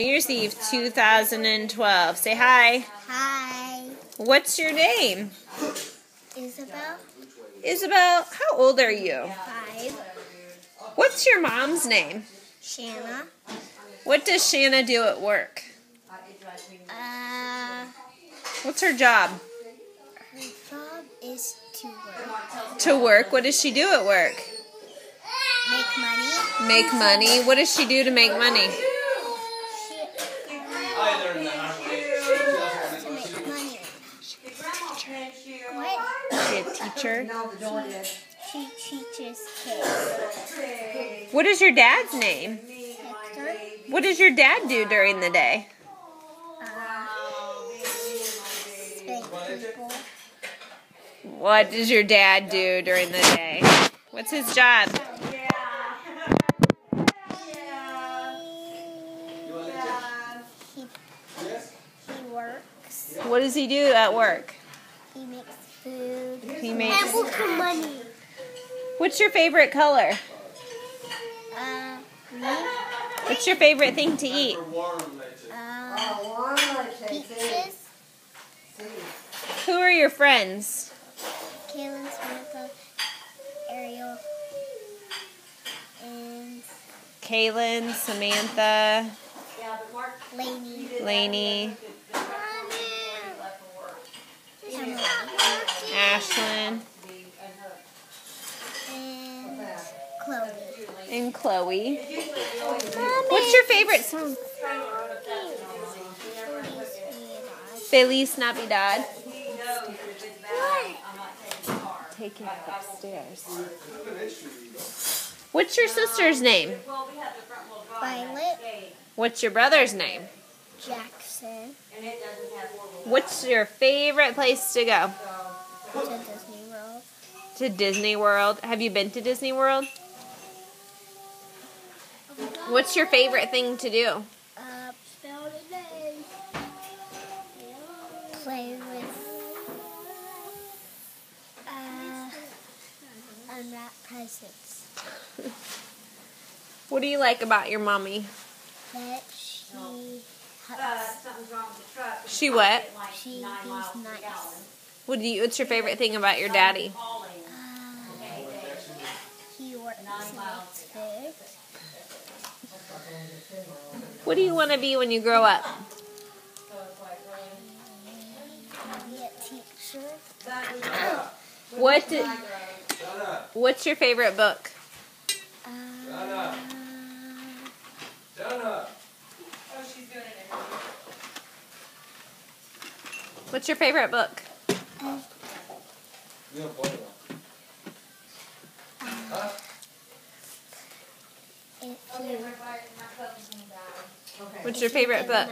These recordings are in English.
New Year's Eve 2012. Say hi. Hi. What's your name? Isabel. Isabel, how old are you? 5. What's your mom's name? Shanna. What does Shanna do at work? What's her job? Her job is to work. To work? What does she do at work? Make money. Make money? What does she do to make money? To make money. What? Is she a teacher? She teaches kids. What is your dad's name? Hector. What does your dad do during the day? Spank people. What does your dad do during the day? What's his job? He works. What does he do at work? He makes food. He makes... And look at money. What's your favorite color? Me? What's your favorite thing to eat? Peaches. Who are your friends? Kaylin, Samantha, Ariel, and Kaylin, Samantha, Lainey, Lainey, Emily, Ashlyn, and Chloe. and Chloe. What's your favorite song? Feliz Navidad. Take it upstairs. What's your sister's name? Violet, What's your brother's name? Jackson, What's your favorite place to go? to Disney World. To Disney World. Have you been to Disney World? What's your favorite thing to do? Play with unwrap presents. What do you like about your mommy? That she hugs. She what? She is nice. What's your favorite thing about your daddy? He works and makes food. What do you want to be when you grow up? Be a teacher. What's your favorite book? What's your favorite book? What's your favorite book?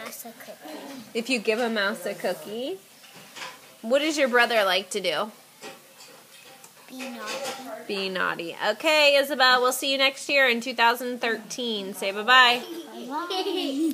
If you give a mouse a cookie. What does your brother like to do? Be naughty. Be naughty. Okay, Isabel, we'll see you next year in 2013. Say bye-bye. Bye.